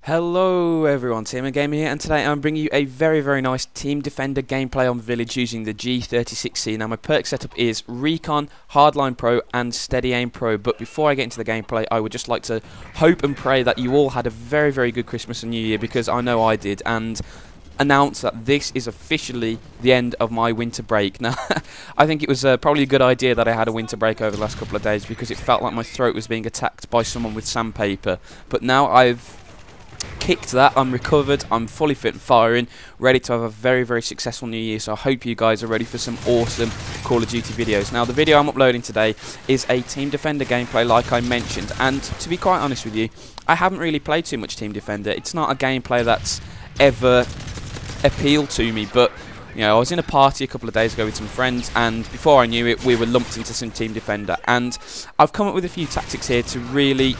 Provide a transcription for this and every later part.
Hello everyone, TMMgamer here, and today I'm bringing you a very nice Team Defender gameplay on Village using the G36C. Now my perk setup is Recon, Hardline Pro and Steady Aim Pro, but before I get into the gameplay I would just like to hope and pray that you all had a very good Christmas and New Year, because I know I did, and announce that this is officially the end of my winter break. Now I think it was probably a good idea that I had a winter break over the last couple of days, because it felt like my throat was being attacked by someone with sandpaper, but now I've kicked that, I'm recovered, I'm fully fit and firing, ready to have a very successful new year. So I hope you guys are ready for some awesome Call of Duty videos. Now the video I'm uploading today is a Team Defender gameplay, like I mentioned, and to be quite honest with you, I haven't really played too much Team Defender. It's not a gameplay that's ever appealed to me, but you know, I was in a party a couple of days ago with some friends, and before I knew it we were lumped into some Team Defender, and I've come up with a few tactics here to really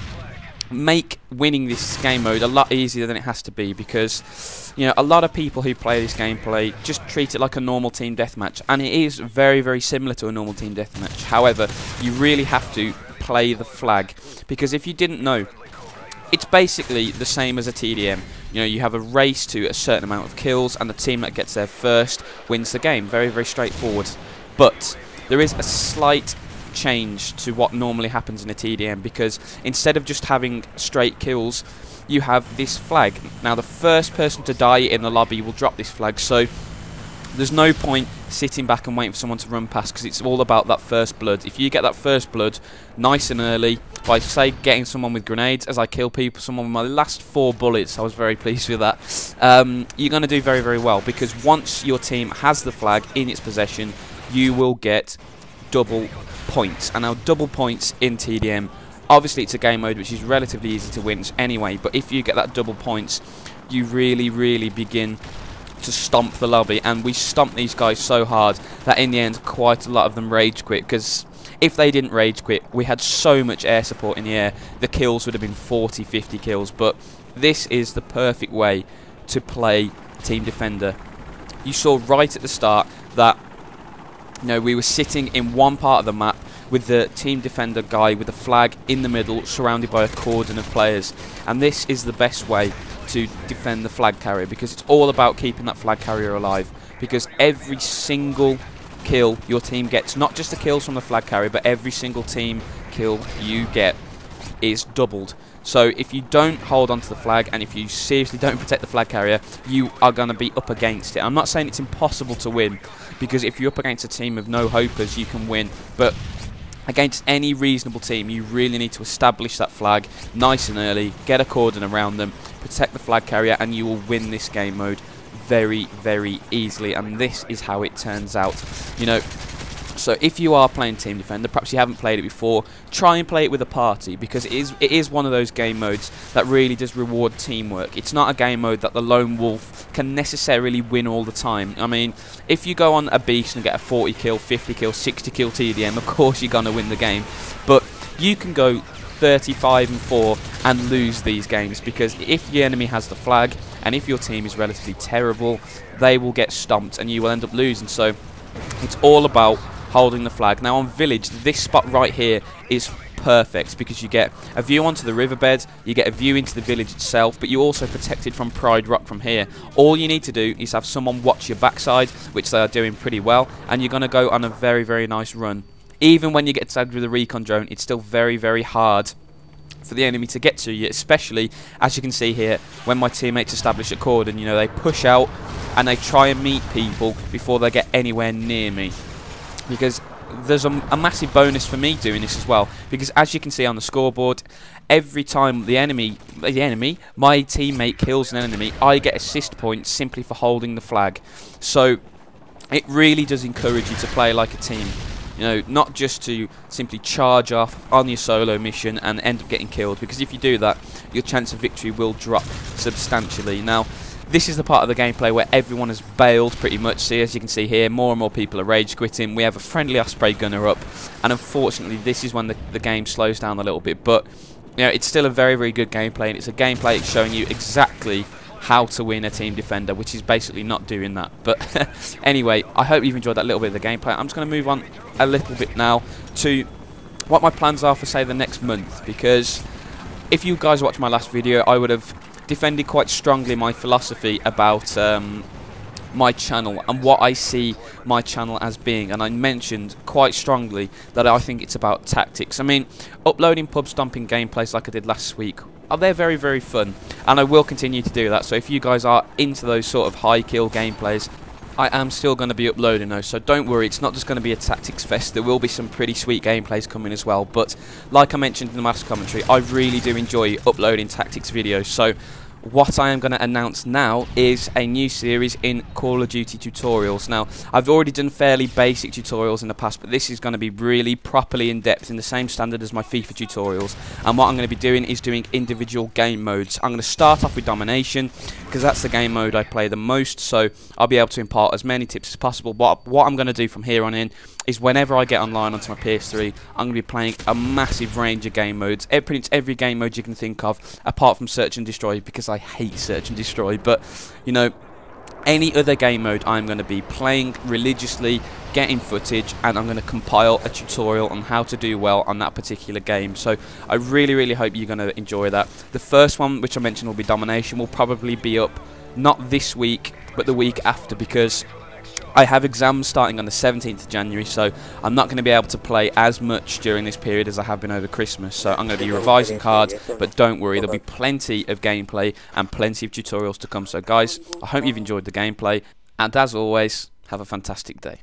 make winning this game mode a lot easier than it has to be, because you know, a lot of people who play this gameplay just treat it like a normal team deathmatch, and it is very similar to a normal team deathmatch. However, you really have to play the flag, because if you didn't know, it's basically the same as a TDM. You know, you have a race to a certain amount of kills, and the team that gets there first wins the game. Very straightforward. But there is a slight change to what normally happens in a TDM, because instead of just having straight kills, you have this flag. Now the first person to die in the lobby will drop this flag, so there's no point sitting back and waiting for someone to run past, because it's all about that first blood. If you get that first blood nice and early by, say, getting someone with grenades, as I kill people, someone with my last 4 bullets, I was very pleased with that, you're going to do very well, because once your team has the flag in its possession, you will get double points. And now double points in TDM, obviously it's a game mode which is relatively easy to win anyway, but if you get that double points, you really begin to stomp the lobby. And we stomped these guys so hard that in the end quite a lot of them rage quit, because if they didn't rage quit, we had so much air support in the air, the kills would have been 40-50 kills. But this is the perfect way to play Team Defender. You saw right at the start that, you know, we were sitting in one part of the map with the Team Defender guy with the flag in the middle, surrounded by a cordon of players. And this is the best way to defend the flag carrier, because it's all about keeping that flag carrier alive. Because every single kill your team gets, not just the kills from the flag carrier, but every single team kill you get is doubled. So if you don't hold onto the flag, and if you seriously don't protect the flag carrier, you are going to be up against it. I'm not saying it's impossible to win, because if you're up against a team of no hopers, you can win, but against any reasonable team, you really need to establish that flag nice and early, get a cordon around them, protect the flag carrier, and you will win this game mode very easily. And this is how it turns out, you know. So if you are playing Team Defender, perhaps you haven't played it before, try and play it with a party, because it is one of those game modes that really does reward teamwork. It's not a game mode that the lone wolf can necessarily win all the time. I mean, if you go on a beast and get a 40 kill, 50 kill, 60 kill TDM, of course you're going to win the game. But you can go 35-4 and lose these games, because if the enemy has the flag, and if your team is relatively terrible, they will get stomped and you will end up losing. So it's all about holding the flag. Now on Village, this spot right here is perfect, because you get a view onto the riverbed, you get a view into the village itself, but you're also protected from Pride Rock from here. All you need to do is have someone watch your backside, which they are doing pretty well, and you're going to go on a very nice run. Even when you get tagged with a recon drone, it's still very hard for the enemy to get to you, especially, as you can see here, when my teammates establish a cordon. You know, they push out and they try and meet people before they get anywhere near me, because there's a massive bonus for me doing this as well, because as you can see on the scoreboard, every time my teammate kills an enemy, I get assist points simply for holding the flag. So it really does encourage you to play like a team. You know, not just to simply charge off on your solo mission and end up getting killed, because if you do that, your chance of victory will drop substantially. Now, this is the part of the gameplay where everyone has bailed pretty much. See, as you can see here, more and more people are rage quitting. We have a friendly Osprey gunner up, and unfortunately this is when the game slows down a little bit. But you know, it's still a very good gameplay, and it's a gameplay showing you exactly how to win a Team Defender, which is basically not doing that. But anyway, I hope you've enjoyed that little bit of the gameplay. I'm just going to move on a little bit now to what my plans are for, say, the next month, because if you guys watched my last video, I would have defended quite strongly my philosophy about my channel and what I see my channel as being, and I mentioned quite strongly that I think it's about tactics. I mean, uploading pub stomping gameplays like I did last week, they're very, very fun, and I will continue to do that. So if you guys are into those sort of high kill gameplays, I am still going to be uploading those, so don't worry, it's not just going to be a tactics fest. There will be some pretty sweet gameplays coming as well, but like I mentioned in the last commentary, I really do enjoy uploading tactics videos. So what I am going to announce now is a new series in Call of Duty tutorials. Now, I've already done fairly basic tutorials in the past, but this is going to be really properly in depth in the same standard as my FIFA tutorials. And what I'm going to be doing is doing individual game modes. I'm going to start off with domination because that's the game mode I play the most, so I'll be able to impart as many tips as possible. What I'm going to do from here on in is whenever I get online onto my PS3, I'm going to be playing a massive range of game modes, pretty much every game mode you can think of, apart from Search and Destroy, because I hate Search and Destroy. But, you know, any other game mode I'm going to be playing religiously, getting footage, and I'm going to compile a tutorial on how to do well on that particular game. So I really, really hope you're going to enjoy that. The first one, which I mentioned will be Domination, will probably be up not this week, but the week after, because I have exams starting on the 17th of January, so I'm not going to be able to play as much during this period as I have been over Christmas. So I'm going to be revising cards, but don't worry, there'll be plenty of gameplay and plenty of tutorials to come. So guys, I hope you've enjoyed the gameplay, and as always, have a fantastic day.